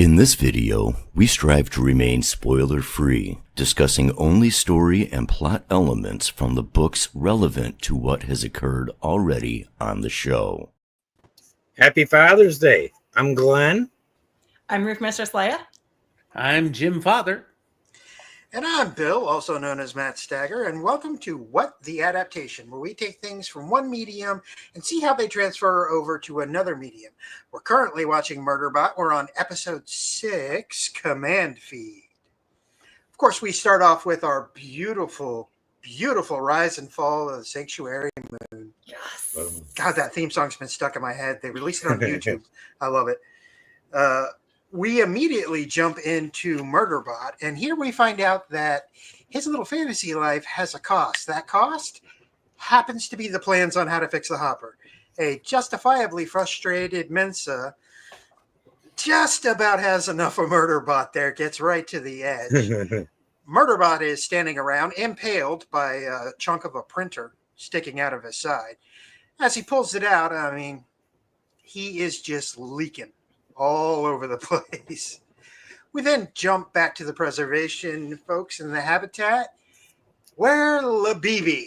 In this video, we strive to remain spoiler-free, discussing only story and plot elements from the books relevant to what has occurred already on the show. Happy Father's Day. I'm Glenn. I'm Roof Mistress Leigh-A. I'm Jim Father. And I'm Bill, also known as Matt Stagger, and welcome to What the Adaptation, where we take things from one medium and see how they transfer over to another medium. We're currently watching MURDERBOT. We're on episode 6, Command Feed. Of course, we start off with our beautiful, beautiful rise and fall of the Sanctuary Moon. Yes. God, that theme song's been stuck in my head. They released it on YouTube. I love it. We immediately jump into MURDERBOT, and here we find out that his little fantasy life has a cost. That cost happens to be the plans on how to fix the hopper. A justifiably frustrated Mensa just about has enough of MURDERBOT there, gets right to the edge. MURDERBOT is standing around, impaled by a chunk of a printer sticking out of his side. As he pulls it out, I mean, he is just leaking all over the place. We then jump back to the preservation folks in the habitat, where Leigh-A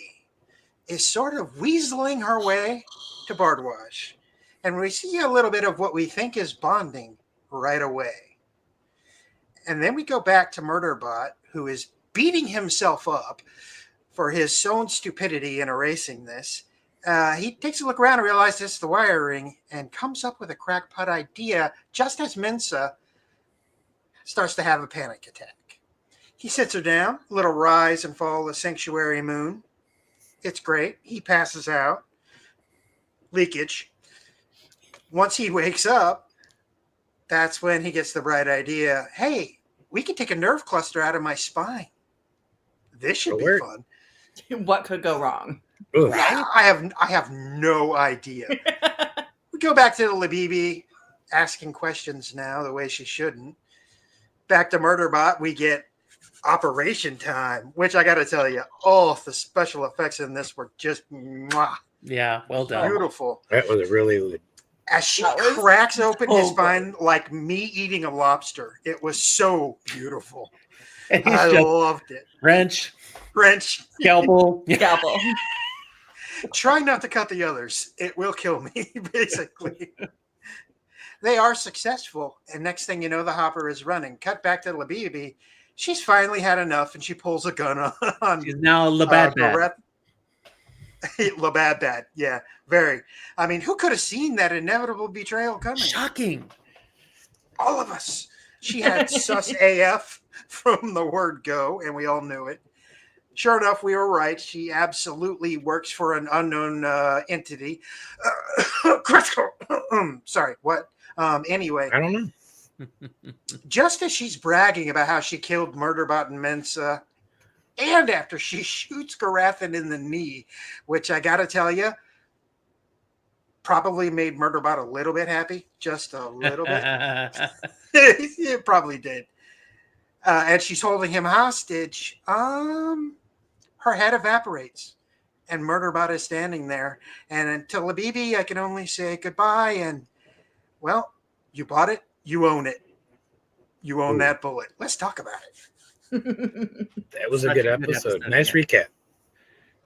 is sort of weaseling her way to Bardwash. And we see a little bit of what we think is bonding right away. And then we go back to MURDERBOT, who is beating himself up for his own stupidity in erasing this. He takes a look around and realizes it's the wiring and comes up with a crackpot idea just as Mensa starts to have a panic attack. He sits her down, a little rise and fall of the Sanctuary Moon. It's great. He passes out. Leakage. Once he wakes up, that's when he gets the bright idea. Hey, we can take a nerve cluster out of my spine. This should be fun. What could go wrong? Right? I have no idea. We go back to Leigh-A asking questions now the way she shouldn't. Back to MURDERBOT, we get Operation Time, which I got to tell you, the special effects in this were just mwah, Yeah, well done. beautiful. That was really As she cracks open his spine like me eating a lobster, it was so beautiful. And he's I just loved it. wrench, scalpel. Scalpel. Try not to cut the others. It will kill me, basically. They are successful, and next thing you know, the hopper is running. Cut back to Leigh-A. She's finally had enough, and she pulls a gun on. She's now Leigh-A. Leigh-A, yeah, very. I mean, who could have seen that inevitable betrayal coming? Shocking. All of us. She had sus AF from the word go, and we all knew it. Sure enough, we were right. She absolutely works for an unknown entity. Crystal. Sorry, what? Anyway. I don't know. Just as she's bragging about how she killed MURDERBOT and Mensa, and after she shoots Garathan in the knee, which I got to tell you, probably made MURDERBOT a little bit happy. Just a little bit. It probably did. And she's holding him hostage. Her head evaporates, and MURDERBOT is standing there. And to Leigh-A, I can only say goodbye. And, well, you bought it. You own it. You own that bullet. Let's talk about it. That was a good episode. Nice recap.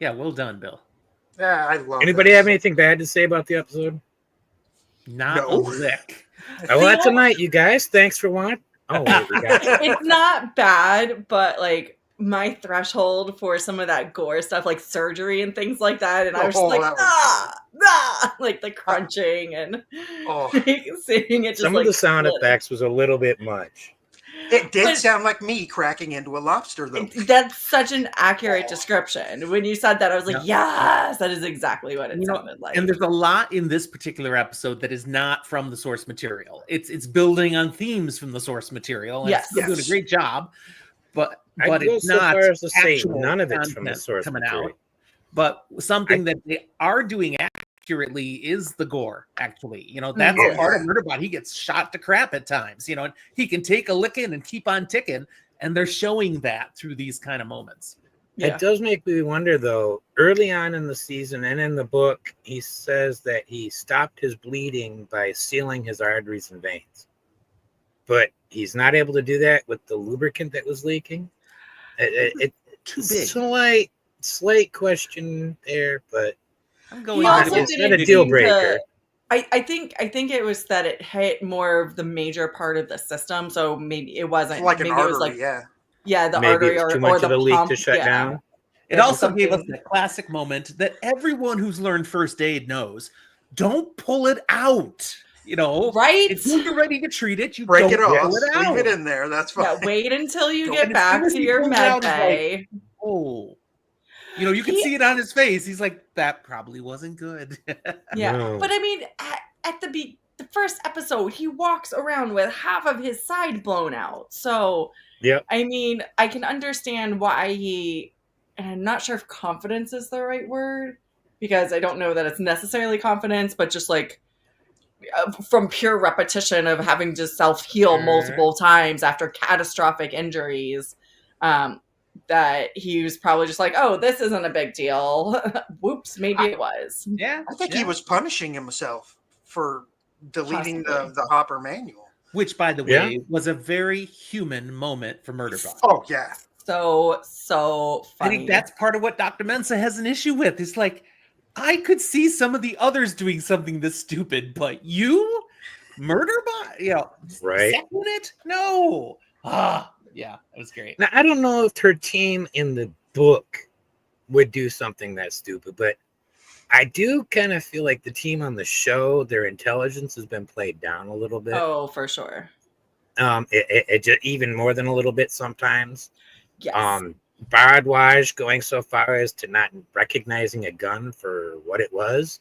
Yeah, well done, Bill. Yeah, I love it. Anybody have anything bad to say about the episode? Not a lick. Well, that's a night, you guys. Thanks for watching. Oh, It's not bad, but like my threshold for some of that gore stuff, like surgery and things like that, and I was just like, like the crunching and seeing it. Just some of the sound effects was a little bit much. It did sound like me cracking into a lobster, though. That's such an accurate description. When you said that, I was like, yes, that is exactly what it sounded like. And there's a lot in this particular episode that is not from the source material. It's building on themes from the source material. And Yes. It's doing a great job, but I'd it's go so not far as to say actual none of it's from the content source coming material. out. But something that they are doing accurately is the gore. Actually, that's a part of MURDERBOT. He gets shot to crap at times. And he can take a licking and keep on ticking, and they're showing that through these kind of moments. It does make me wonder, though. Early on in the season and in the book, he says that he stopped his bleeding by sealing his arteries and veins. but he's not able to do that with the lubricant that was leaking. Too big. Slight question there, but I'm He going. also it's not a didn't deal seem breaker. I think it was that it hit more of the major part of the system, so maybe it wasn't. It's like an maybe it was artery, like yeah. the Maybe artery it's too or much the of a leak pump. to shut down. It Yeah, also gave us something- that classic moment that everyone who's learned first aid knows. Don't pull it out. You know, right? until you're ready to treat it, you Break don't it off, pull it out. leave it in there. That's fine. Yeah, wait until you Don't- get And as soon back as to he your pulls it med out, he's like, bay. Oh, you know, you can He- see it on his face. He's like, that probably wasn't good. Yeah, No. but I mean, at the first episode, he walks around with half of his side blown out. So, Yep. I mean, I can understand why and I'm not sure if confidence is the right word, because I don't know that it's necessarily confidence, but just like from pure repetition of having to self-heal multiple times after catastrophic injuries, that he was probably just like, oh, this isn't a big deal. Whoops, maybe it was. Yeah. I think he was punishing himself for deleting the Hopper manual. Which, by the way, was a very human moment for Murderbot. Oh, yeah. So I funny. think that's part of what Dr. Mensa has an issue with. It's like, I could see some of the others doing something this stupid, but you, Murderbot, you know, Right. second it? No. Yeah, it was great. Now, I don't know if her team in the book would do something that stupid, but I do kind of feel like the team on the show, their intelligence has been played down a little bit. Oh, for sure. It just even more than a little bit sometimes. Yes. Bardwaj going so far as to not recognizing a gun for what it was,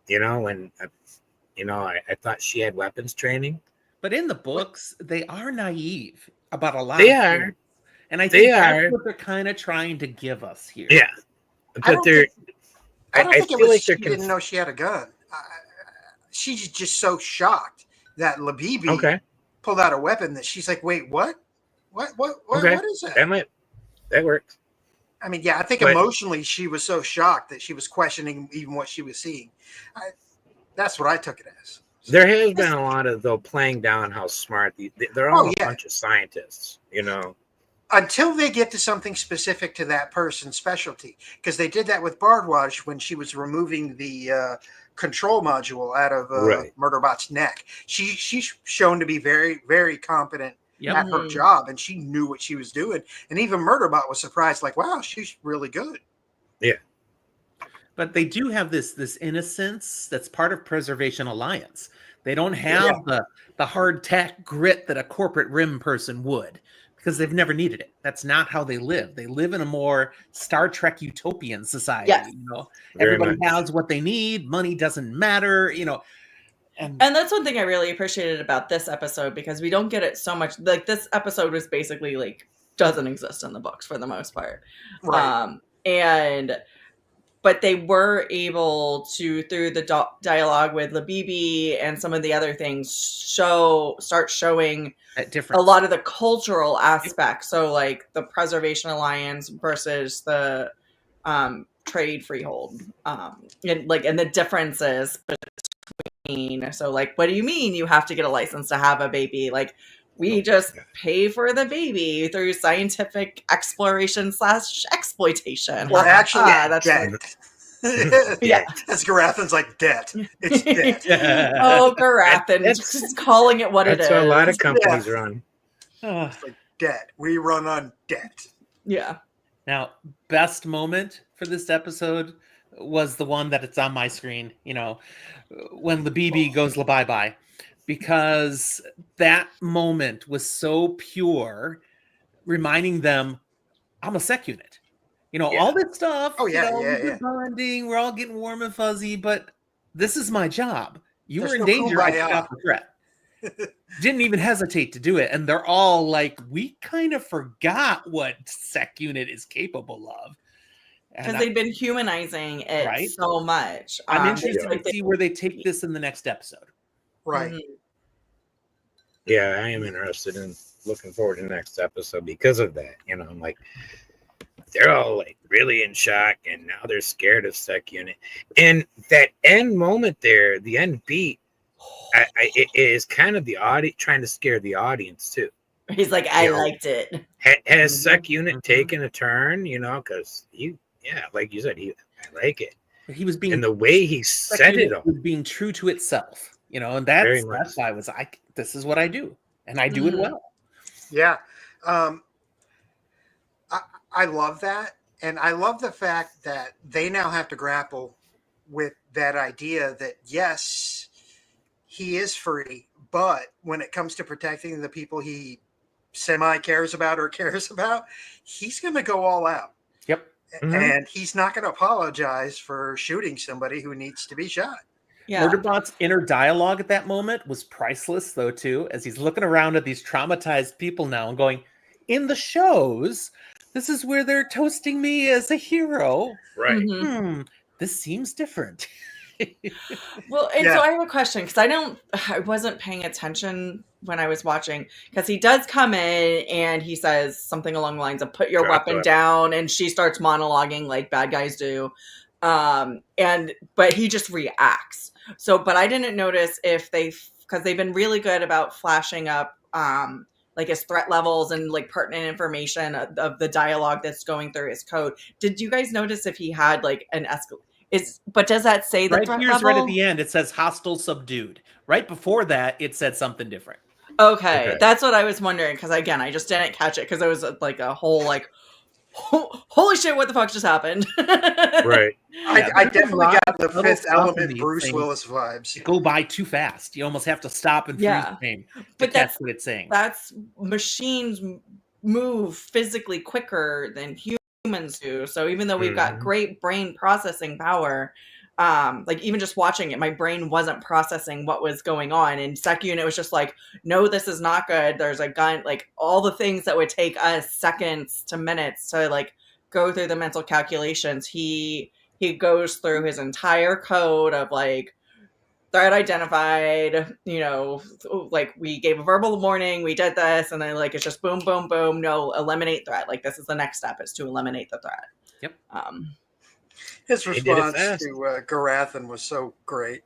you know, when I thought she had weapons training. But in the books, they are naive about a lot They of are. things. And I They think that's are. what they're kind of trying to give us here. Yeah, I but don't they're. I don't think it feel was like she they're didn't know she had a gun. She's just so shocked that Labibi Okay. pulled out a weapon that she's like, wait, what? What Okay. what is that? That works. I mean, yeah, I think But- emotionally she was so shocked that she was questioning even what she was seeing. That's what I took it as. There has been a lot of playing down how smart they're all a yeah. bunch of scientists, you know. Until they get to something specific to that person's specialty, because they did that with Bardwaj when she was removing the control module out of Murderbot's neck. She's shown to be very, very competent at her job, and she knew what she was doing. And even Murderbot was surprised, like, wow, she's really good. Yeah. But they do have this innocence that's part of Preservation Alliance. They don't have the hard tack grit that a corporate rim person would, because they've never needed it. That's not how they live. They live in a more Star Trek utopian society. Yes. You know, Very everybody much. has what they need. Money doesn't matter. You know, And that's one thing I really appreciated about this episode, because we don't get it so much. Like, this episode was basically like doesn't exist in the books for the most part. Right. But they were able to, through the dialogue with Labibi and some of the other things, start showing that difference. A lot of the cultural aspects. So, like the Preservation Alliance versus the trade freehold, and the differences between. So, like, what do you mean you have to get a license to have a baby? Like, we just pay for the baby through scientific exploration / exploitation. Well, actually, that's debt. Yeah. As Garathan's like, debt. It's debt. Oh, Garathan, just calling it what it is. That's how a lot of companies run. It's like debt. We run on debt. Yeah. Now, best moment for this episode was the one that it's on my screen, you know, when the BB goes bye-bye, because that moment was so pure, reminding them, I'm a sec unit. You know, all this stuff, we're bonding, we're all getting warm and fuzzy, but this is my job. You were in danger, I stopped the threat. Didn't even hesitate to do it. And they're all like, we kind of forgot what sec unit is capable of. Because they've been humanizing it so much. I'm interested to see where they take this in the next episode. Right. Mm-hmm. Yeah, I am interested in looking forward to the next episode because of that. You know, I'm like, they're all like really in shock, and now they're scared of sec unit. And that end moment there, the end beat, it is kind of the audience trying to scare the audience too. He's like, I liked it. Has Sec Unit taken a turn? Because like you said, I like it. He was being, and the way he set it up, was being true to itself, and that's why I was like, this is what I do, and I do it well. Yeah, I love that, and I love the fact that they now have to grapple with that idea that yes, he is free, but when it comes to protecting the people he semi cares about, he's going to go all out. Yep. And he's not going to apologize for shooting somebody who needs to be shot. Yeah. Murderbot's inner dialogue at that moment was priceless, though, too, as he's looking around at these traumatized people now and going, in the shows, this is where they're toasting me as a hero. Right. This seems different. Well, and so I have a question, because I wasn't paying attention when I was watching, because he does come in and he says something along the lines of put your weapon down, and she starts monologuing like bad guys do. But he just reacts. So, but I didn't notice because they've been really good about flashing up, like his threat levels and like pertinent information of the dialogue that's going through his code. Did you guys notice if he had like an but does that say the threat level? Right at the end, it says hostile subdued. Right before that, it said something different. Okay. That's what I was wondering, because again, I just didn't catch it because it was like a whole like, holy shit, what the fuck just happened? Right. I definitely got the Fifth Element Bruce Willis vibes. Go by too fast. You almost have to stop and freeze frame. But that's what it's saying. That's machines move physically quicker than humans do. So even though we've got great brain processing power, like even just watching it, my brain wasn't processing what was going on. And Sec Unit was just like, no, this is not good. There's a gun, like all the things that would take us seconds to minutes to like go through the mental calculations. He goes through his entire code of like threat identified, like we gave a verbal warning, we did this, and then like it's just boom, boom, boom, no, eliminate threat. Like this is the next step, is to eliminate the threat. Yep. His response to Garathan was so great.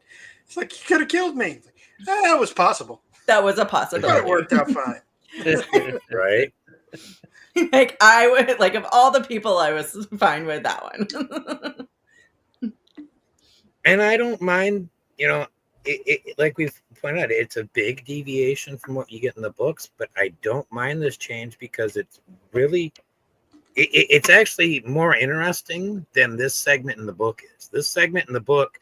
It's like, you could have killed me. That was possible. That was a possibility. It worked out fine. Right. Like I would, like of all the people, I was fine with that one. And I don't mind, like we've pointed out, it's a big deviation from what you get in the books, but I don't mind this change because it's really, it's actually more interesting than this segment in the book is. This segment in the book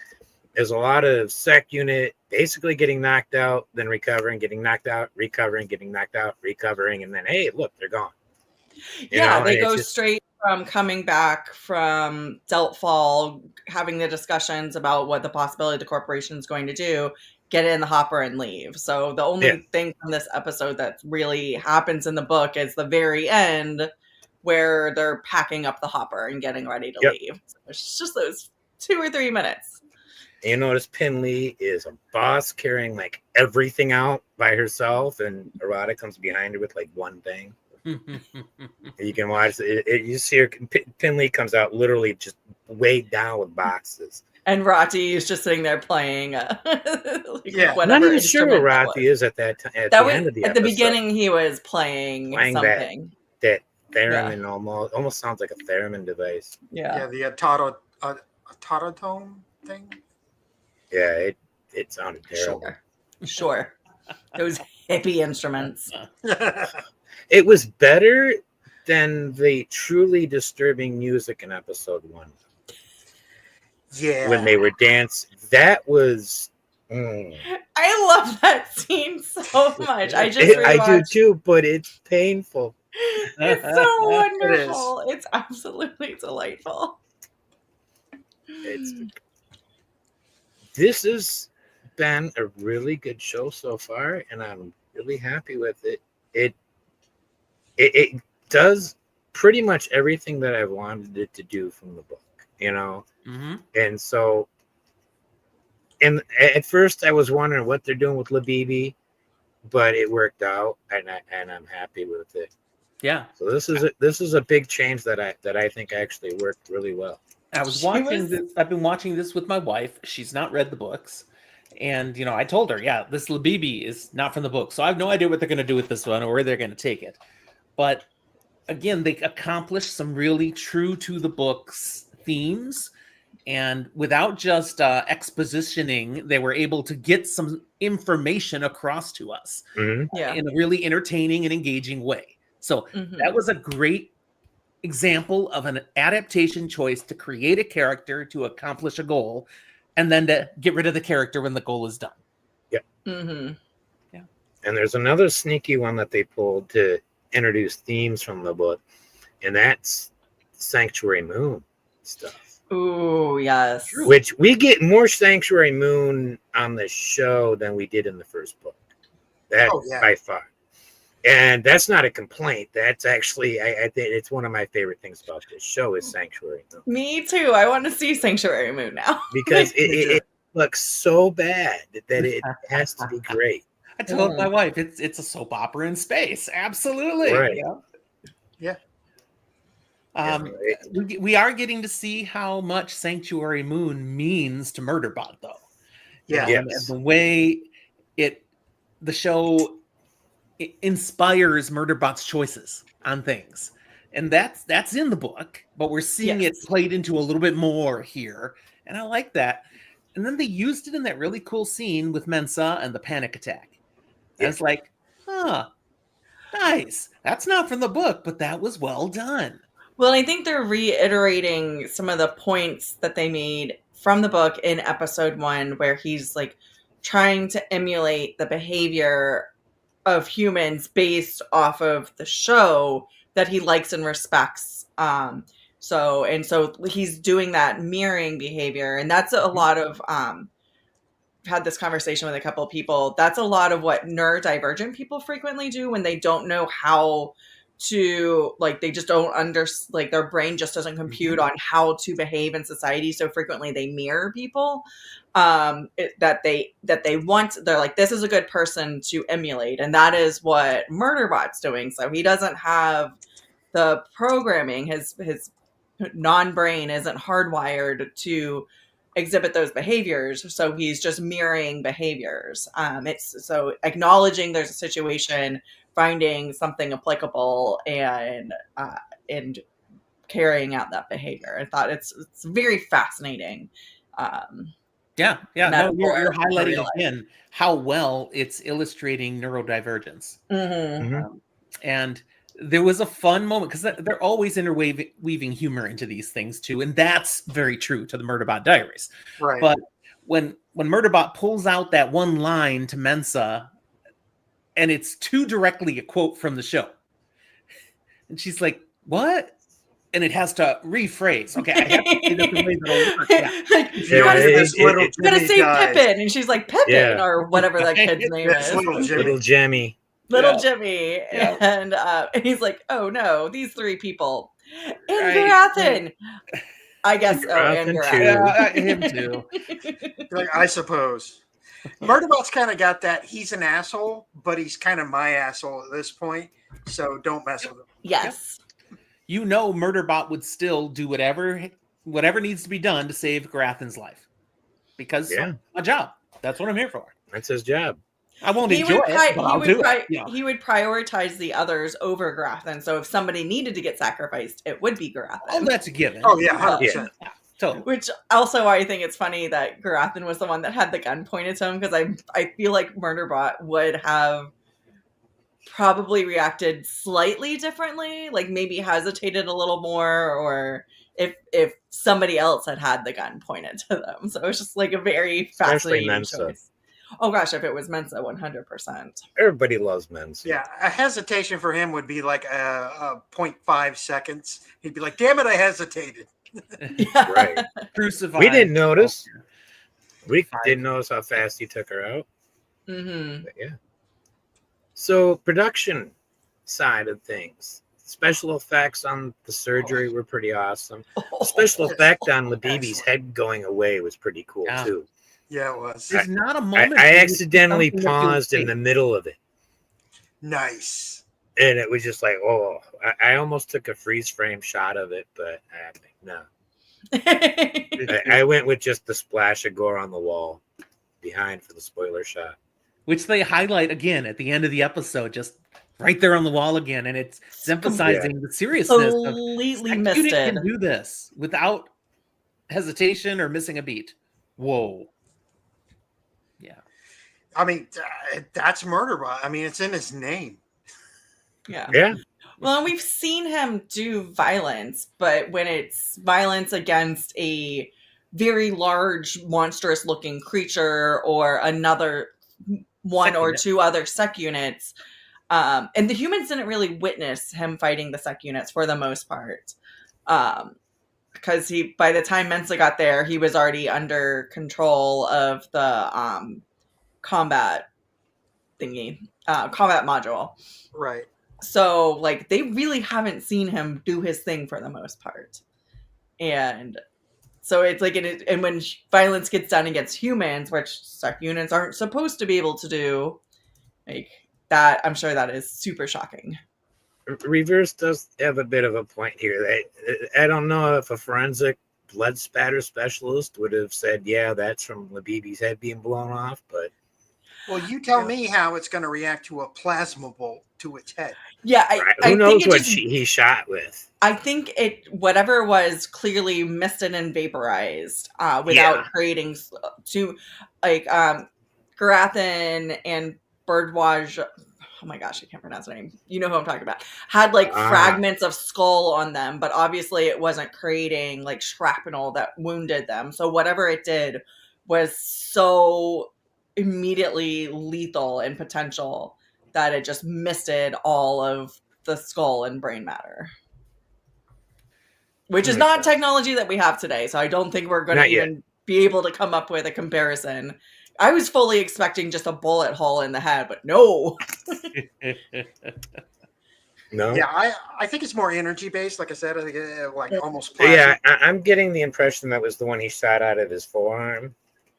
is a lot of Sec Unit basically getting knocked out, then recovering, getting knocked out, recovering, getting knocked out, recovering, and then, hey, look, they're gone. They go straight from coming back from Deltfall, having the discussions about what the possibility the corporation is going to do, get in the hopper and leave. So the only thing from this episode that really happens in the book is the very end, where they're packing up the hopper and getting ready to leave. So it's just those 2 or 3 minutes. And you notice Pinley is a boss carrying like everything out by herself, and Arata comes behind her with like one thing. You can watch it. You see her. Pinley comes out literally just weighed down with boxes. And Rati is just sitting there playing. I'm not even sure where Rati is at that time. At the end of the episode. Beginning, he was playing something. That theremin almost sounds like a theremin device. Yeah, the Taratone thing. Yeah, it sounded terrible. Sure. Those hippie instruments. It was better than the truly disturbing music in episode 1. Yeah. When they were dancing. That was... I love that scene so much. I do too, but it's painful. It's so wonderful. It's absolutely delightful. This has been a really good show so far, and I'm really happy with it. It does pretty much everything that I've wanted it to do from the book, And so, and at first I was wondering what they're doing with Labibi, but it worked out, and I'm happy with it. Yeah. So this is a big change that I think actually worked really well. I was watching this. I've been watching this with my wife. She's not read the books, And, I told her, yeah, this Labibi is not from the book. So I have no idea what they're going to do with this one or where they're going to take it. But again, they accomplished some really true to the book's themes. And without just expositioning, they were able to get some information across to us in a really entertaining and engaging way. So that was a great example of an adaptation choice to create a character to accomplish a goal, and then to get rid of the character when the goal is done. Yeah. Yeah. And there's another sneaky one that they pulled to introduce themes from the book, and that's Sanctuary Moon stuff. Ooh, yes. Which we get more Sanctuary Moon on the show than we did in the first book. That by far. And that's not a complaint. That's actually, I think it's one of my favorite things about this show is Sanctuary Moon. Me too. I want to see Sanctuary Moon now. Because it looks so bad that it has to be great. I told my wife, it's a soap opera in space. Absolutely. Right. Yeah. We are getting to see how much Sanctuary Moon means to Murderbot, though. Yeah. And the way the show inspires Murderbot's choices on things. And that's in the book, but we're seeing it played into a little bit more here. And I like that. And then they used it in that really cool scene with Mensa and the panic attack. And it's like, nice. That's not from the book, but that was well done. Well, I think they're reiterating some of the points that they made from the book in episode 1, where he's like trying to emulate the behavior of humans based off of the show that he likes and respects. So he's doing that mirroring behavior. And that's a lot of, had this conversation with a couple of people. That's a lot of what neurodivergent people frequently do when they don't know how to, like, they just don't their brain just doesn't compute on how to behave in society. So frequently they mirror people that they want. They're like, this is a good person to emulate. And that is what Murderbot's doing. So he doesn't have the programming, his non-brain isn't hardwired to exhibit those behaviors. So he's just mirroring behaviors. It's so acknowledging there's a situation, finding something applicable, and carrying out that behavior. I thought it's very fascinating. You're highlighting again how well it's illustrating neurodivergence. And there was a fun moment because they're always weaving humor into these things too, and that's very true to the Murderbot Diaries. Right. But when Murderbot pulls out that one line to Mensa, and it's too directly a quote from the show, and she's like, "What?" And it has to rephrase. Okay, I have to say this the way that'll work. You gotta say Pippin, and she's like Pippin or whatever that kid's name is. Little Jimmy. Jimmy. And he's like, oh no, these 3 people. And Garathan. I guess and Garathan. Him too. Like, I suppose. Murderbot's kind of got that, he's an asshole, but he's kind of my asshole at this point, so don't mess with him. Yes. Murderbot would still do whatever needs to be done to save Garathan's life. Because my job. That's what I'm here for. That's his job. I won't enjoy it, but I'll do it. He would prioritize the others over Garathan. So if somebody needed to get sacrificed, it would be Garathan. Oh, that's a given. Oh, yeah, 100%. Yeah, totally. Which also, I think it's funny that Garathan was the one that had the gun pointed to him, because I feel like Murderbot would have probably reacted slightly differently, like maybe hesitated a little more, or if somebody else had the gun pointed to them. So it's just like a very fascinating choice. Oh gosh, if it was Mensa, 100%. Everybody loves Mensa. Yeah, a hesitation for him would be like a 0.5 seconds. He'd be like, damn it, I hesitated. Right. Crucified. We didn't notice. We didn't notice how fast he took her out. But yeah. So production side of things. Special effects on the surgery were pretty awesome. Special effect on Labibi's head going away was pretty cool too. Yeah, it was. There's not a moment. I accidentally paused in the middle of it. Nice. And it was just like, I almost took a freeze frame shot of it, but no. I went with just the splash of gore on the wall. behind for the spoiler shot. Which they highlight again at the end of the episode, just right there on the wall again, and it's emphasizing the seriousness of Completely that unit misted. can do this without hesitation or missing a beat. Whoa. Yeah. I mean, that's Murderbot. I mean, it's in his name. Yeah. Yeah. Well, and we've seen him do violence, but when it's violence against a very large, monstrous-looking creature or another one Sec or unit. two other sec units, and the humans didn't really witness him fighting the sec units for the most part, because by the time Mensa got there, he was already under control of the combat thingy, combat module. Right. So, like, they really haven't seen him do his thing for the most part. And so it's like, and when violence gets done against humans, which sec units aren't supposed to be able to do, like, that, I'm sure that is super shocking. Reverse does have a bit of a point here. I don't know if a forensic blood spatter specialist would have said, yeah, that's from Labibi's head being blown off, but... Well, you tell me how it's going to react to a plasma bolt to its head. Yeah, who knows what he shot with? I think whatever was clearly misted and vaporized without creating to, like, Garathan and Birdwaj. Oh my gosh, I can't pronounce the name. You know who I'm talking about. Had like fragments of skull on them, but obviously it wasn't creating like shrapnel that wounded them. So whatever it did was so immediately lethal in potential that it just misted all of the skull and brain matter. Which is not technology that we have today, so I don't think we're going to even be able to come up with a comparison. I was fully expecting just a bullet hole in the head, but no. No. Yeah, I think it's more energy based. Like I said, I think like almost plasma. Yeah, plasma. I'm getting the impression that was the one he shot out of his forearm.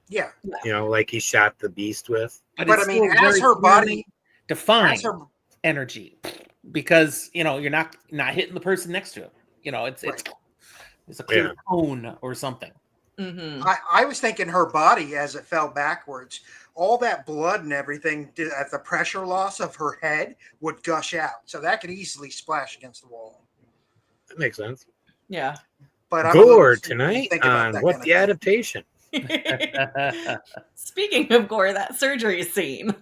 Yeah. You know, like he shot the beast with. But I mean, as her body defines energy, because you know you're not hitting the person next to him. You know, it's a clear cone or something. Mm-hmm. I was thinking her body as it fell backwards, all that blood and everything at the pressure loss of her head would gush out. So that could easily splash against the wall. That makes sense. Yeah. But gore tonight on What the Adaptation. Speaking of gore, that surgery scene.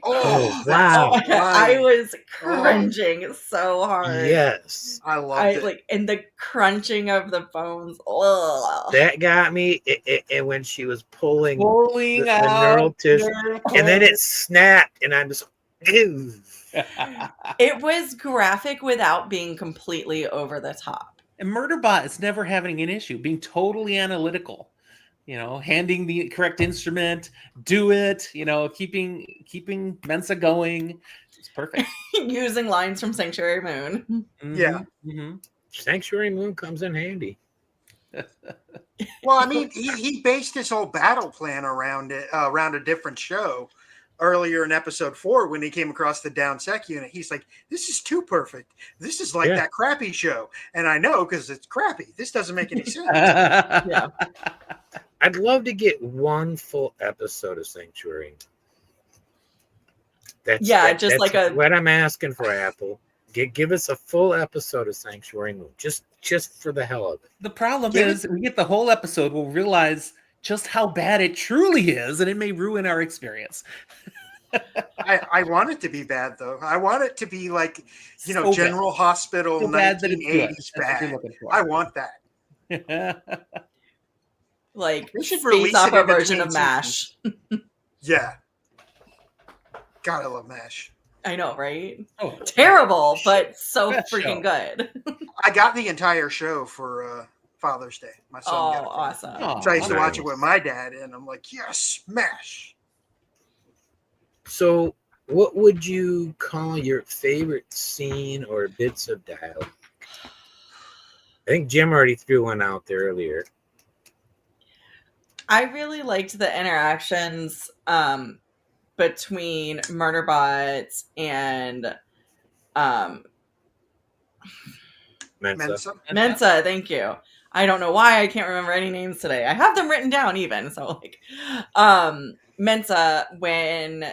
Oh wow! I was cringing so hard. Yes, I loved it. Like, and the crunching of the bones. Ugh. That got me. And when she was pulling the out neural tissue, and then it snapped, and I'm just. Ew. It was graphic without being completely over the top. And Murderbot is never having an issue, being totally analytical. You know, handing the correct instrument, do it, you know, keeping Mensa going. It's perfect. Using lines from Sanctuary Moon. Mm-hmm. Yeah. Mm-hmm. Sanctuary Moon comes in handy. Well, I mean, he based his whole battle plan around it, around a different show earlier in episode 4 when he came across the down sec unit. He's like, this is too perfect. This is like that crappy show. And I know because it's crappy. This doesn't make any sense. Yeah. I'd love to get one full episode of Sanctuary. That's what I'm asking for, Apple. Give us a full episode of Sanctuary Moon, just for the hell of it. The problem is, if we get the whole episode, we'll realize just how bad it truly is, and it may ruin our experience. I want it to be bad, though. I want it to be like, you know, General Hospital, so 1980s bad. I want that. Like space opera version of MASH. Yeah. God, I love MASH. I know, right? Oh, terrible, but so freaking good. I got the entire show for Father's Day. My son got it. Awesome. So I used to watch it with my dad, and I'm like, yes, MASH. So, what would you call your favorite scene or bits of dialogue? I think Jim already threw one out there earlier. I really liked the interactions between Murderbot and Mensa, thank you. I don't know why I can't remember any names today. I have them written down even. So like Mensa when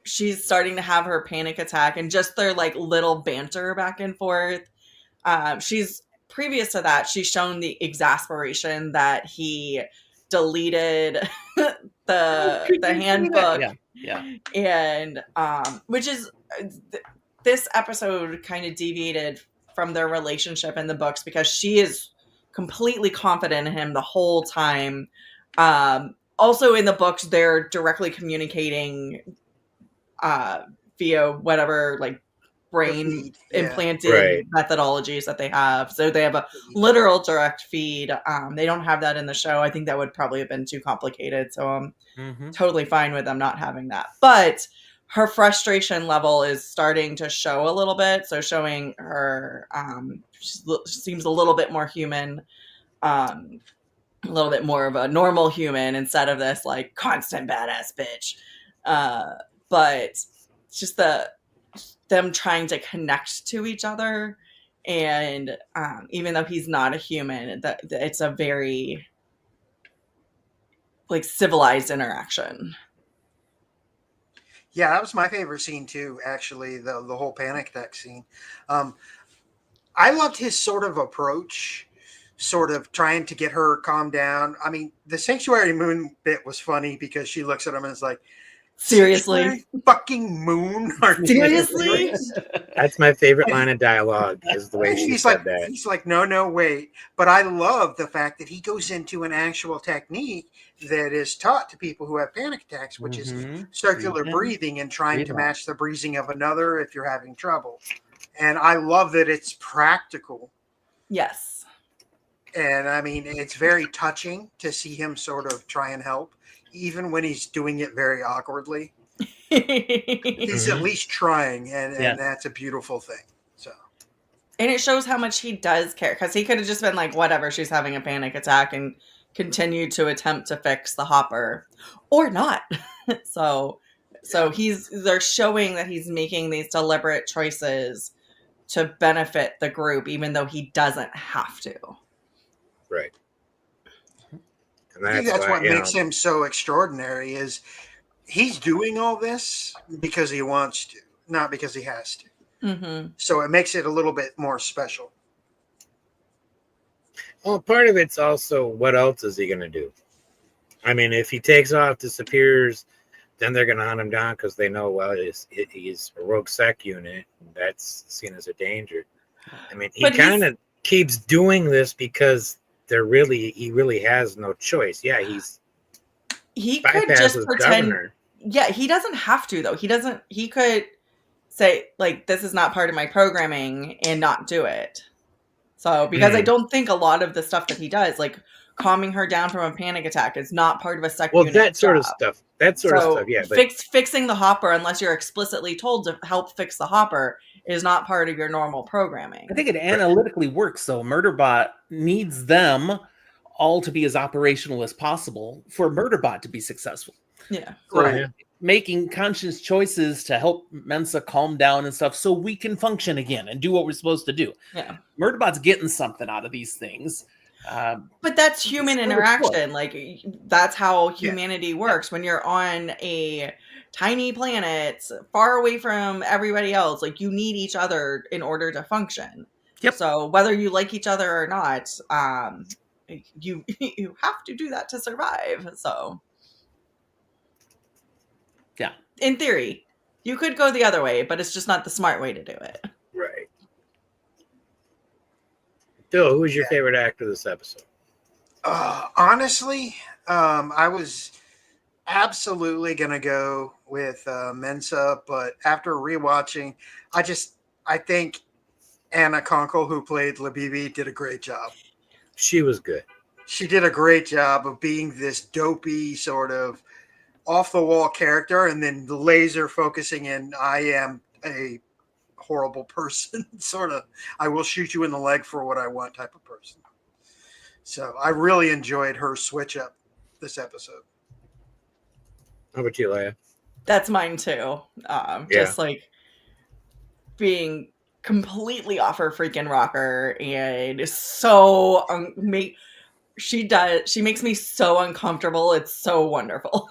she's starting to have her panic attack and just their like little banter back and forth. She's previous to that, she's shown the exasperation that he deleted the handbook. Yeah. And which is this episode kind of deviated from their relationship in the books because she is completely confident in him the whole time. Also in the books, they're directly communicating via whatever like brain implanted methodologies that they have. So they have a literal direct feed. They don't have that in the show. I think that would probably have been too complicated. So I'm totally fine with them not having that. But her frustration level is starting to show a little bit. So showing her, she seems a little bit more human, a little bit more of a normal human instead of this like constant badass bitch. But it's just them trying to connect to each other. And even though he's not a human, it's a very like civilized interaction. Yeah, that was my favorite scene too, actually, the whole panic attack scene. I loved his sort of approach, sort of trying to get her calmed down. I mean, the Sanctuary Moon bit was funny because she looks at him and is like, seriously? Fucking moon? Seriously? That's my favorite line of dialogue, is the way she said that. He's like, no, wait. But I love the fact that he goes into an actual technique that is taught to people who have panic attacks, which is circular breathing and trying to match the breathing of another if you're having trouble. And I love that it's practical. Yes. And I mean, it's very touching to see him sort of try and help, even when he's doing it very awkwardly. He's at least trying, and that's a beautiful thing. So, and it shows how much he does care, because he could have just been like, whatever, she's having a panic attack, and continued to attempt to fix the hopper, or not. so they're showing that he's making these deliberate choices to benefit the group, even though he doesn't have to. Right. And I think that's what makes him so extraordinary, is he's doing all this because he wants to, not because he has to. Mm-hmm. So it makes it a little bit more special. Well, part of it's also, what else is he going to do? I mean, if he takes off, disappears, then they're going to hunt him down because they know, well, he's a rogue sec unit. That's seen as a danger. I mean, he kind of keeps doing this because he really has no choice. Yeah, he could just pretend. Governor. Yeah, he doesn't have to, though. He could say, like, this is not part of my programming and not do it. So, because I don't think a lot of the stuff that he does, like calming her down from a panic attack, is not part of a sec unit that sort of stuff. That sort of stuff, yeah. But fixing the hopper, unless you're explicitly told to help fix the hopper, is not part of your normal programming. I think it analytically works, though. Murderbot needs them all to be as operational as possible for Murderbot to be successful. Yeah. So making conscious choices to help Mensa calm down and stuff so we can function again and do what we're supposed to do. Yeah. Murderbot's getting something out of these things. But that's human interaction. Like, that's how humanity works. When you're on a tiny planet far away from everybody else, like, you need each other in order to function. Yep. So whether you like each other or not, you have to do that to survive. So yeah, in theory, you could go the other way, but it's just not the smart way to do it. Right. Bill, who was your favorite actor this episode? Honestly, I was absolutely going to go with Mensa, but after rewatching, I think Anna Konkle, who played Labibi, did a great job. She was good. She did a great job of being this dopey sort of off-the-wall character, and then the laser focusing in, I am a horrible person, sort of, I will shoot you in the leg for what I want type of person. So I really enjoyed her switch up this episode. How about you, Leigh-A? That's mine too. Just like being completely off her freaking rocker, and so she makes me so uncomfortable. It's so wonderful.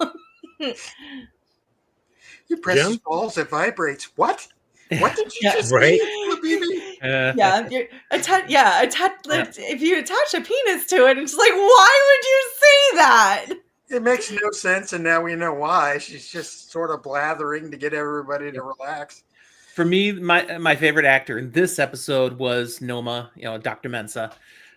You press Jim? his balls, it vibrates. What? What did you just Right? say, Labibi? Yeah, if you attach a penis to it, it's like, why would you say that? It makes no sense, and now we know why. She's just sort of blathering to get everybody to relax. For me, my favorite actor in this episode was Noma, Dr. Mensa.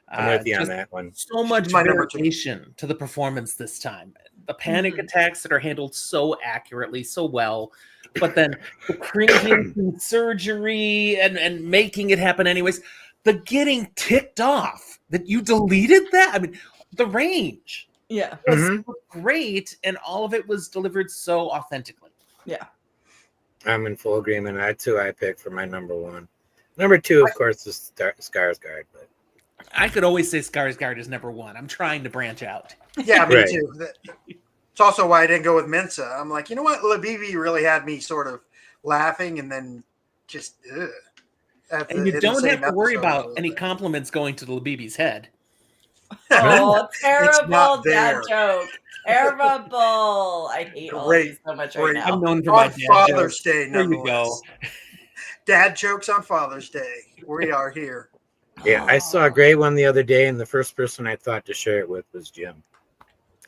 I'm with you on Just that one. So much my number two. variation to the performance this time. The panic attacks that are handled so accurately, so well, but then the cringing and surgery and making it happen anyways. The getting ticked off that you deleted that. I mean, the range. Yeah. Was so great, and all of it was delivered so authentically. Yeah. I'm in full agreement. That's who I picked for my number one. Number two, of course, is Skarsgård. But I could always say Skarsgård is number one. I'm trying to branch out. Yeah, me Right. too. It's also why I didn't go with Mensa. I'm like, you know what? Labibi really had me sort of laughing and then just And you don't have to worry about any compliments going to the Labibi's head. Oh, terrible not dad there. joke. Terrible. I hate all of these so much right now. I'm known for my On dad Father's jokes. Day, There you nonetheless. go. Dad jokes on Father's Day. We are here. yeah, I saw a great one the other day, and the first person I thought to share it with was Jim.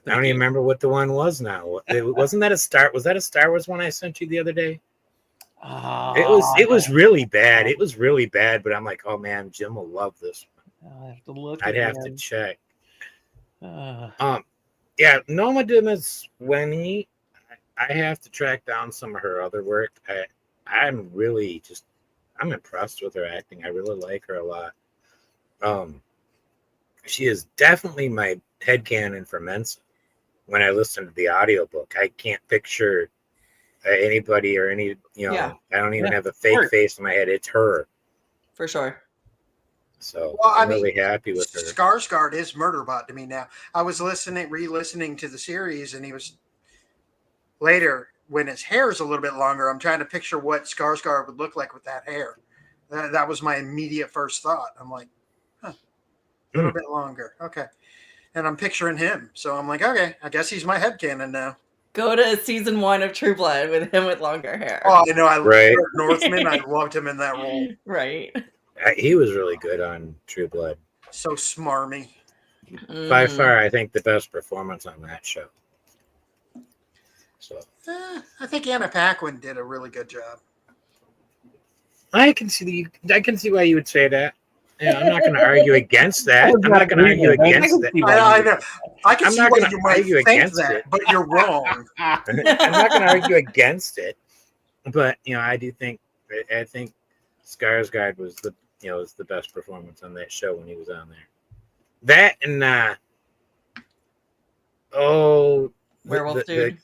I don't even remember what the one was now. Wasn't that a Star? Was that a Star Wars one I sent you the other day? It was really bad. It was really bad, but I'm like, oh man, Jim will love this one. I'll have to look. I'd have to again. check. Uh, Yeah, Noma Dimas Wenny. I have to track down some of her other work. I'm impressed with her acting. I really like her a lot. She is definitely my headcanon for Mensa. When I listen to the audiobook, I can't picture anybody or any, Yeah. I don't even Yeah, have a fake course. face in my head. It's her. For sure. So Well, I'm really happy with her. Skarsgård is Murderbot to me now. I was re-listening to the series, and he was later when his hair is a little bit longer. I'm trying to picture what Skarsgård would look like with that hair. That was my immediate first thought. I'm like, a little bit longer. Okay. And I'm picturing him. So I'm like, okay, I guess he's my headcanon now. Go to season 1 of True Blood with him with longer hair. Oh, I know. Right. Northman. I loved him in that role. Right. He was really good on True Blood. So smarmy. By far, I think the best performance on that show. So I think Anna Paquin did a really good job. I can see why you would say that. Yeah, I'm not going to argue against that. I'm not going to argue against that. I know. I can I'm see not why gonna you might argue think against that, it. but you're wrong. I'm not going to argue against it, but I do think Skarsgård was the best performance on that show when he was on there. That and Werewolf Dude.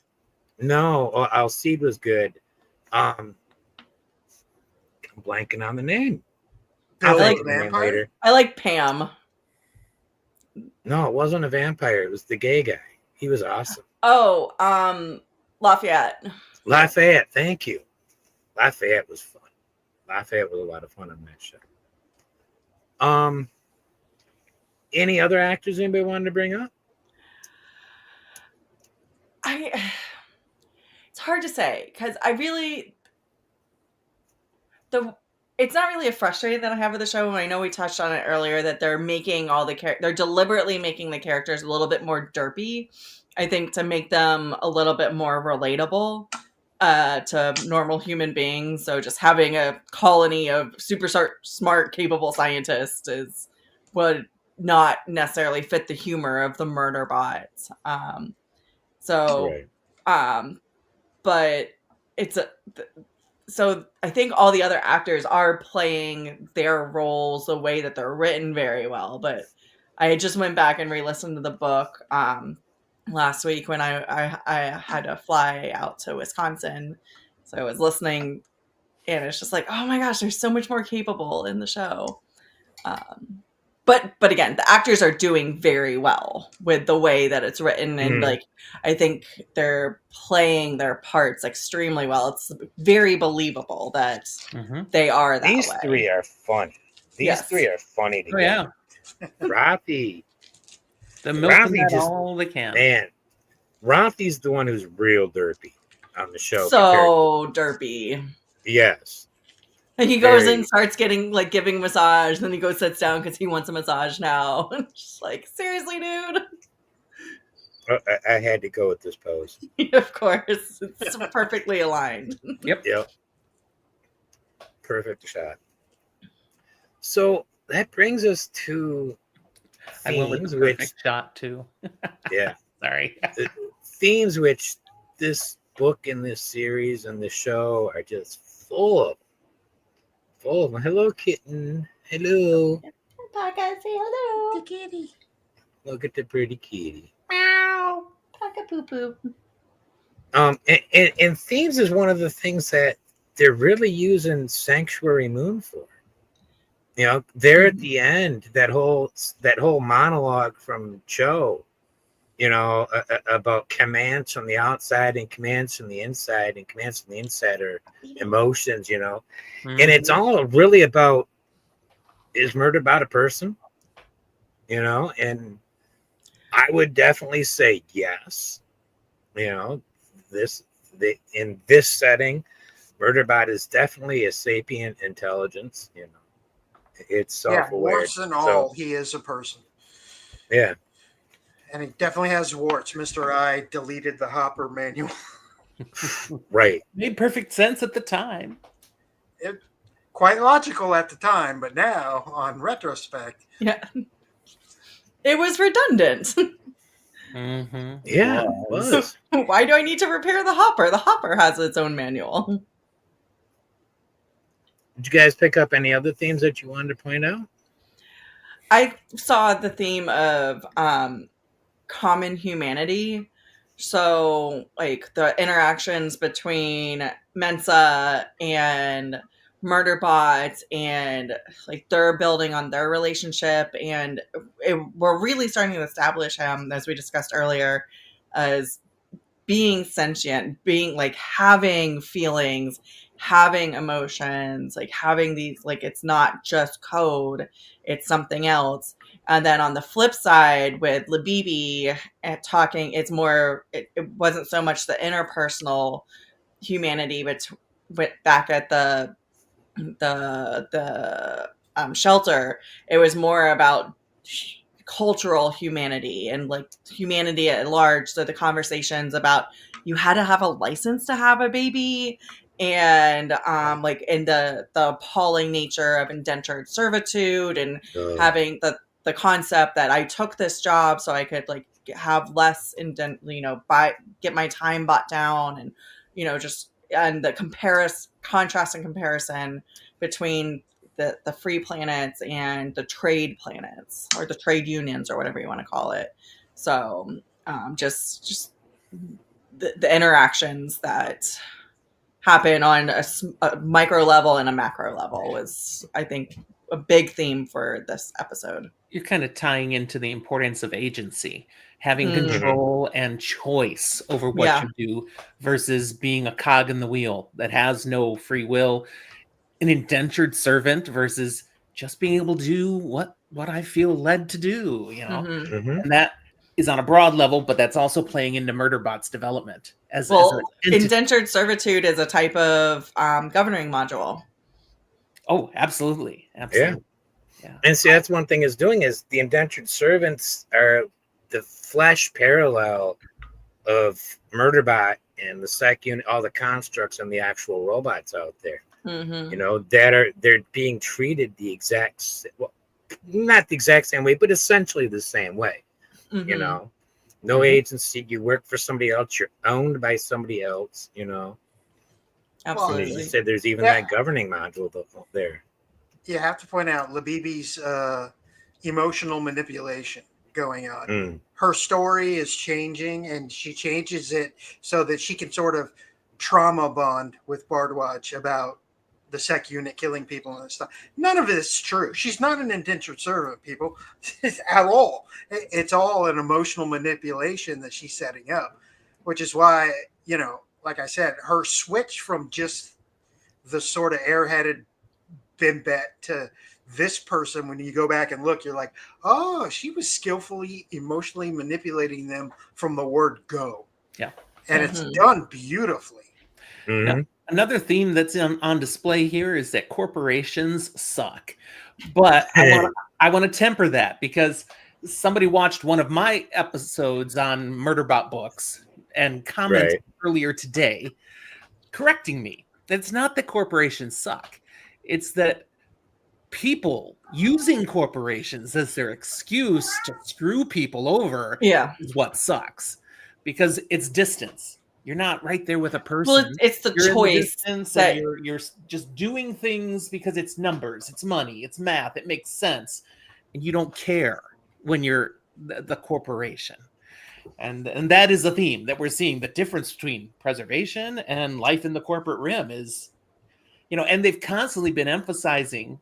No, Alcide was good. I'm blanking on the name. I'll Bill think the of the name Vampire? later. I like Pam. No, it wasn't a vampire. It was the gay guy. He was awesome. Oh, Lafayette. Lafayette, thank you. Lafayette was fun. Lafayette was a lot of fun on that show. Any other actors anybody wanted to bring up? It's hard to say because it's not really a frustration that I have with the show. And I know we touched on it earlier that they're making they're deliberately making the characters a little bit more derpy. I think to make them a little bit more relatable to normal human beings. So just having a colony of super smart, capable scientists would not necessarily fit the humor of the Murderbot. But so I think all the other actors are playing their roles the way that they're written very well. But I just went back and re-listened to the book last week when I had to fly out to Wisconsin. So I was listening, and it's just like, oh my gosh, they're so much more capable in the show. But again, the actors are doing very well with the way that it's written, and I think they're playing their parts extremely well. It's very believable that they are that These way. three are funny. These three are funny together. Oh yeah, Rafi. the milking that just all they can. Man, Rothy's the one who's real derpy on the show. So derpy. Yes. And he goes in, starts getting like giving massage, then he goes sits down because he wants a massage now. Just like, seriously, dude. I had to go with this pose. Of course, it's perfectly aligned. Yep. Perfect shot. So that brings us to I went with themes the which perfect shot too. yeah, Sorry. themes which this book and this series and the show are just full of. Hello, kitten. Hello. Paka, say hello. The kitty. Look at the pretty kitty. Meow. Paka poo poo. And themes is one of the things that they're really using Sanctuary Moon for. You know, there at the end, that whole monologue from Cho, you know, about commands from the outside and commands from the inside, and commands from the inside are emotions, you know, and it's all really about, is Murderbot a person? You know, and I would definitely say yes. You know, in this setting, Murderbot is definitely a sapient intelligence. You know, it's self-aware. Warts and all, he is a person. Yeah, and he definitely has warts. Mr. I deleted the Hopper manual. right. Made perfect sense at the time. Quite logical at the time, but now, on retrospect, yeah, it was redundant. Mm-hmm. Yeah, it was. Why do I need to repair the Hopper? The Hopper has its own manual. Did you guys pick up any other themes that you wanted to point out? I saw the theme of common humanity. So, like, the interactions between Mensa and Murderbot, and like they're building on their relationship, and we're really starting to establish him, as we discussed earlier, as being sentient, being like having feelings, having emotions, like having these, like it's not just code, it's something else. And then on the flip side with Labibi talking, it's more, it wasn't so much the interpersonal humanity, but back at the shelter, it was more about cultural humanity and like humanity at large. So the conversations about you had to have a license to have a baby, and like in the appalling nature of indentured servitude, and having the concept that I took this job so I could like have less get my time bought down, and just, and the contrast and comparison between the free planets and the trade planets, or the trade unions, or whatever you want to call it. So just the interactions that happen on a micro level and a macro level was, I think, a big theme for this episode. You're kind of tying into the importance of agency, having control and choice over what you do, versus being a cog in the wheel that has no free will, an indentured servant versus just being able to do what I feel led to do, and that is on a broad level, but that's also playing into Murderbot's development as indentured servitude is a type of governing module. Oh, absolutely. Yeah. And see, that's one thing is doing is the indentured servants are the flesh parallel of Murderbot and the sec unit, all the constructs and the actual robots out there. They're being treated the exact, well, not the exact same way, but essentially the same way. No agency. You work for somebody else. You're owned by somebody else. Absolutely. And as you said, there's even that governing module there. You have to point out Labibi's emotional manipulation going on. Her story is changing, and she changes it so that she can sort of trauma bond with Bardwatch about the sec unit killing people and stuff. None of this is true. She's not an indentured servant, people, at all. It's all an emotional manipulation that she's setting up, which is why, like I said, her switch from just the sort of airheaded bimbet to this person, when you go back and look, you're like, oh, she was skillfully emotionally manipulating them from the word go. Yeah. And it's done beautifully. Mhm. Now, another theme that's on display here is that corporations suck. But I want to temper that because somebody watched one of my episodes on Murderbot books and commented Right. earlier today, correcting me. It's not that corporations suck. It's that people using corporations as their excuse to screw people over Yeah. is what sucks. Because it's distance. You're not right there with a person. Well, it's the You're in the choice distance that and you're just doing things because it's numbers, it's money, it's math, it makes sense, and you don't care when you're the corporation. And that is a theme that we're seeing. The difference between preservation and life in the corporate rim is, and they've constantly been emphasizing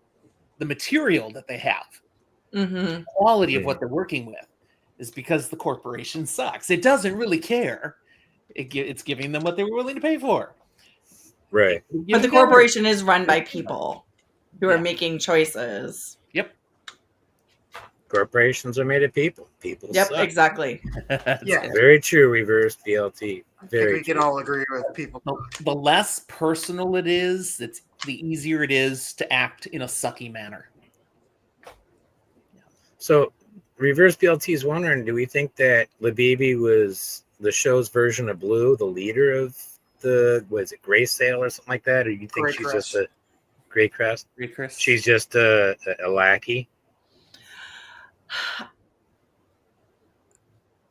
the material that they have, Mhm. quality of what they're working with, is because the corporation sucks. It doesn't really care. It's giving them what they were willing to pay for. Right. But the corporation is run by people who are making choices. Yep. Corporations are made of people. People Yep, suck. exactly. Yeah. Very true, reverse BLT. I think Very we can true. all agree with people. The less personal it is, the easier it is to act in a sucky manner. So, reverse BLT is wondering, do we think that Leigh-A was the show's version of Blue, the leader of was it Gray Sail or something like that? Or you think she's just a Gray Crest? She's just a lackey?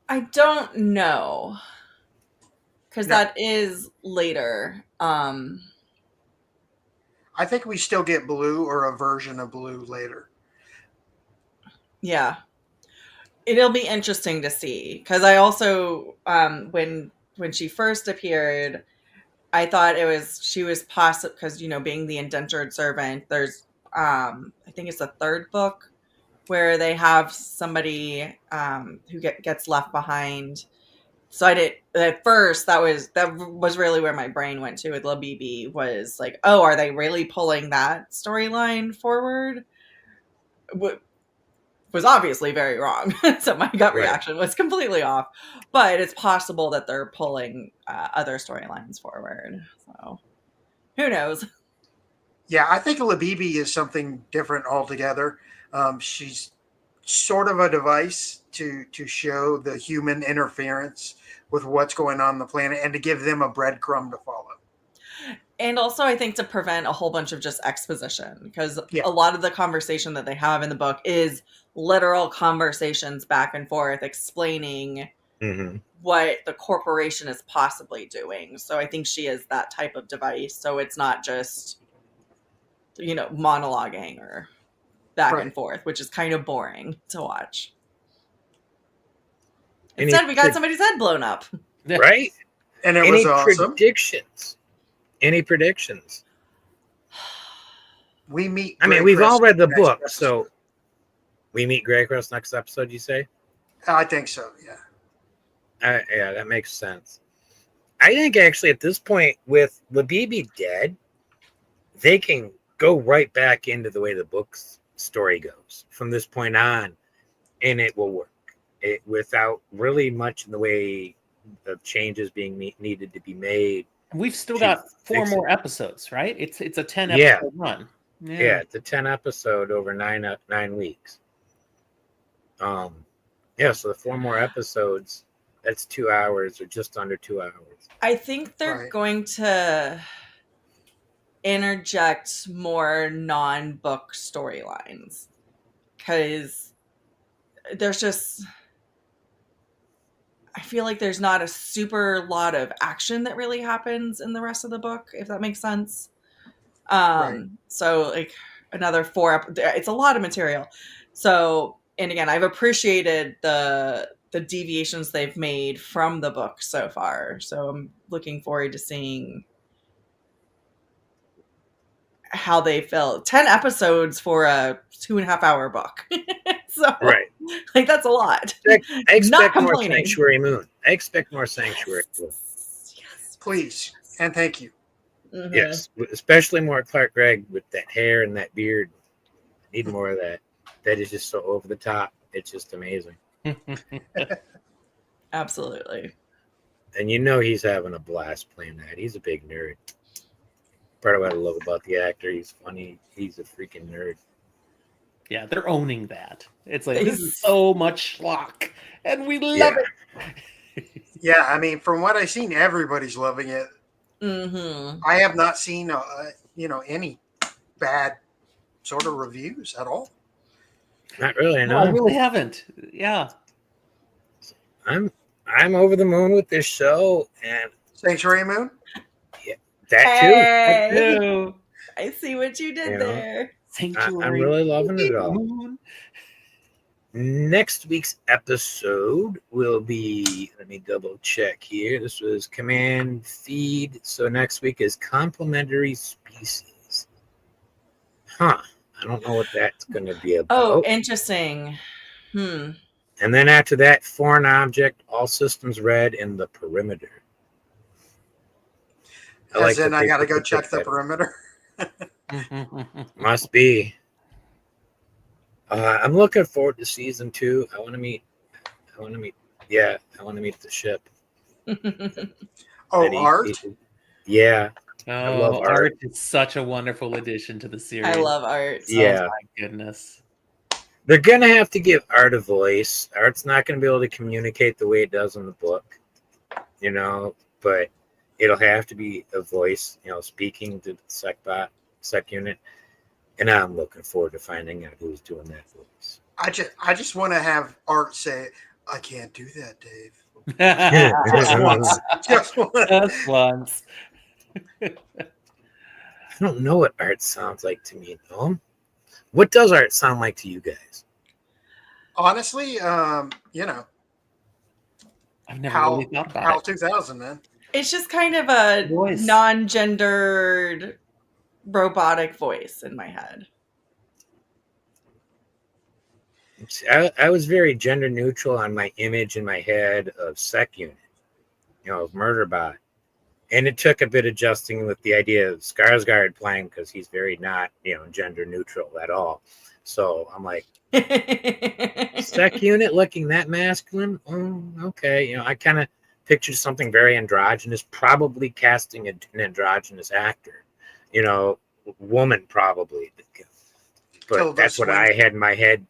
I don't know. Because that is later. I think we still get Blue or a version of Blue later. Yeah. It'll be interesting to see. Because I also, when she first appeared, I thought she was possible, because, being the indentured servant, there's, I think it's the third book, where they have somebody who gets left behind. So I did at first. That was really where my brain went to with Leigh-A, was like, oh, are they really pulling that storyline forward? Was obviously very wrong. So my gut reaction was completely off. But it's possible that they're pulling other storylines forward. So who knows? Yeah, I think Leigh-A is something different altogether. She's sort of a device to show the human interference with what's going on the planet and to give them a breadcrumb to follow. And also, I think to prevent a whole bunch of just exposition, because a lot of the conversation that they have in the book is literal conversations back and forth explaining what the corporation is possibly doing. So I think she is that type of device. So it's not just, monologuing or back and forth, which is kind of boring to watch. Instead, we got somebody's head blown up. Right? And it was awesome. Any predictions? We meet. We've all read the book, so we meet Greycrest next episode, you say? I think so, yeah. Yeah, that makes sense. I think actually at this point, with Leigh-A dead, they can go right back into the way the book's story goes from this point on, and it will work. Without really much in the way of changes being needed to be made. We've still got 4 more episodes, right? It's a 10 episode run. Yeah, it's a 10 episode over 9 weeks. So the 4 more episodes, that's 2 hours or just under 2 hours. I think they're going to interject more non-book storylines, because there's just, I feel like there's not a super lot of action that really happens in the rest of the book, if that makes sense. So like another 4, it's a lot of material. So, and again, I've appreciated the deviations they've made from the book so far. So I'm looking forward to seeing how they fill 10 episodes for a 2.5 hour book. So like, that's a lot. I expect more Sanctuary Moon. I expect more Sanctuary Moon. Yes, please. And thank you. Yes, especially more Clark Gregg with that hair and that beard. I need more of that. That is just so over the top. It's just amazing. Absolutely. And you know he's having a blast playing that. He's a big nerd. Part of what I love about the actor, he's funny. He's a freaking nerd. Yeah, they're owning that. It's like, this is so much schlock, and we love it. Yeah, I mean, from what I've seen, everybody's loving it. Mm-hmm. I have not seen, any bad sort of reviews at all. Not really, No, I no. really haven't. Yeah. I'm over the moon with this show, and Sanctuary Moon? that too. Hey, I see what you did You know, there. Sanctuary. I'm really loving it all. Moon. Next week's episode will be, let me double check here. This was Command Feed. So next week is Complementary Species. Huh. I don't know what that's going to be about. Oh, interesting. And then after that, Foreign Object, All Systems Red, and The Perimeter. I got to go check the perimeter. Must be. I'm looking forward to season 2. I want to meet the ship. Art? Yeah. Oh, love Art is such a wonderful addition to the series. I love Art. Yeah. Oh my goodness. They're going to have to give Art a voice. Art's not going to be able to communicate the way it does in the book, but it'll have to be a voice, speaking to the sec unit. And I'm looking forward to finding out who's doing that voice. I just want to have Art say, I can't do that, Dave. Just once. Just once. I don't know what Art sounds like to me, though. What does Art sound like to you guys? Honestly, I've never really thought about HAL it. 2000, man. It's just kind of a Voice. non-gendered robotic voice in my head. I was very gender neutral on my image in my head of Sec Unit, of Murderbot. And it took a bit adjusting with the idea of Skarsgård playing, because he's very not, gender neutral at all. So I'm like, Sec Unit looking that masculine? Oh, okay. I kind of pictured something very androgynous, probably casting an androgynous actor. Woman probably. But Tilda that's Swinton. what I had in my head.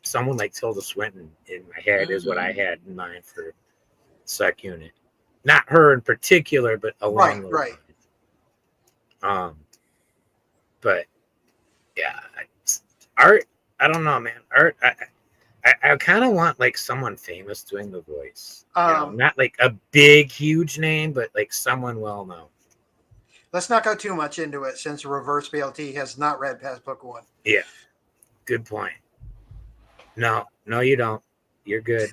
Someone like Tilda Swinton in my head is what I had in mind for Sec Unit. Not her in particular, but along those lines. But yeah, Art. I don't know, man. Art. I kind of want like someone famous doing the voice. Not like a big, huge name, but like someone well known. Let's not go too much into it, since Reverse BLT has not read past book 1. Yeah, good point. No, you don't. You're good.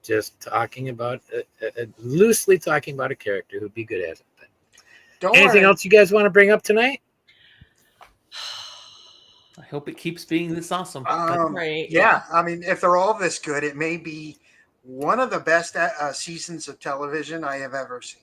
Just talking about loosely talking about a character who'd be good at it. But Don't anything worry. else you guys want to bring up tonight? I hope it keeps being this awesome. Right. Yeah, I mean, if they're all this good, it may be one of the best seasons of television I have ever seen.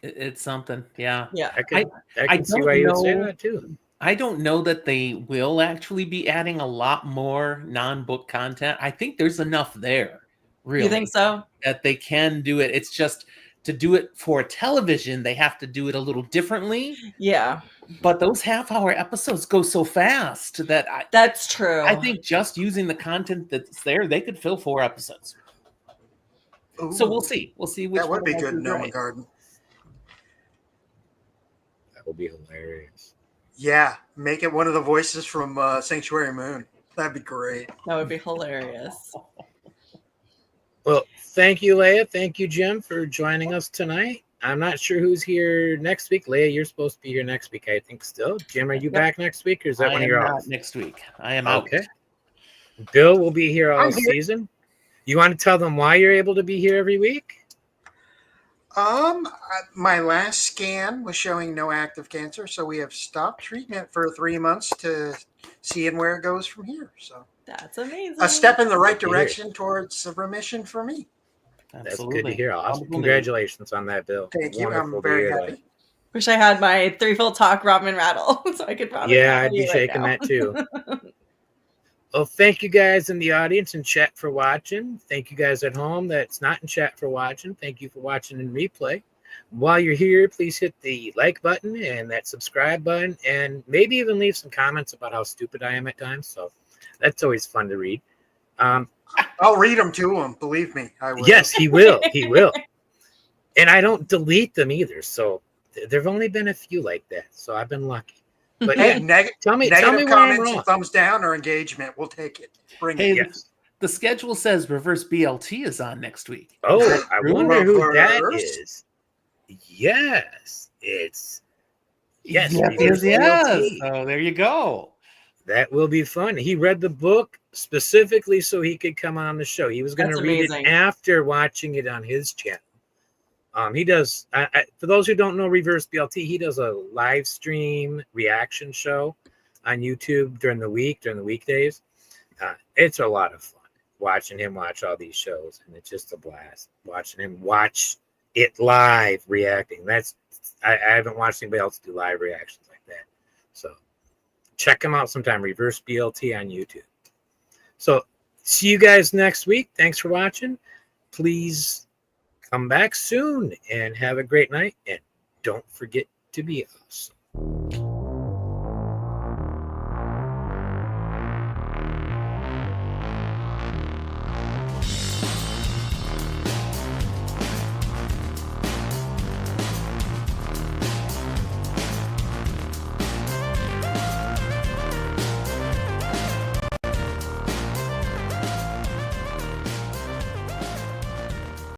It's something. Yeah. Yeah. I can see why you would say that too. I don't know that they will actually be adding a lot more non-book content. I think there's enough there. Really. You think so? That they can do it. It's just to do it for television, they have to do it a little differently. Yeah. But those half-hour episodes go so fast that that's true. I think just using the content that's there, they could fill 4 episodes. Ooh, so we'll see. We'll see which that would one be will good in Noma right. Garden. That would be hilarious. Yeah, make it one of the voices from Sanctuary Moon. That'd be great. That would be hilarious. Well, thank you, Leigh-A. Thank you, Jim, for joining us tonight. I'm not sure who's here next week. Leigh-A, you're supposed to be here next week, I think, still. Jim, are you back next week, or is that when you're off? Next week. I am out. Okay. Bill will be here all season. You want to tell them why you're able to be here every week? My last scan was showing no active cancer, so we have stopped treatment for 3 months to seeing where it goes from here. So that's amazing. A step in the right direction towards remission for me. That's Absolutely. good to hear. Awesome. Congratulations on that, Bill. Thank you. Wonderful I'm very to hear happy. that. Wish I had my 3 full talk ramen rattle so I could probably. Yeah, I'd be shaking that too. Well, thank you guys in the audience and chat for watching. Thank you guys at home that's not in chat for watching. Thank you for watching in replay. While you're here, please hit the like button and that subscribe button, and maybe even leave some comments about how stupid I am at times. So that's always fun to read. I'll read them to him. Believe me, I will. Yes, he will. He will. And I don't delete them either. So there've only been a few like that. So I've been lucky. But Hey, tell me negative where I'm comments wrong. and thumbs down or engagement. We'll take it. Bring Hey, it. Yes. the schedule says Reverse BLT is on next week. Oh, I wonder who that Reverse? is. Yes, it's Yes. Reverse BLT. Oh, there you go. That will be fun. He read the book specifically so he could come on the show. He was going to That's read amazing. it after watching it on his channel. He does. For those who don't know Reverse BLT, he does a live stream reaction show on YouTube during the weekdays. It's a lot of fun watching him watch all these shows, and it's just a blast watching him watch it live reacting. I haven't watched anybody else do live reactions like that. So check him out sometime. Reverse BLT on YouTube. So see you guys next week. Thanks for watching. Please come back soon and have a great night. And don't forget to be awesome.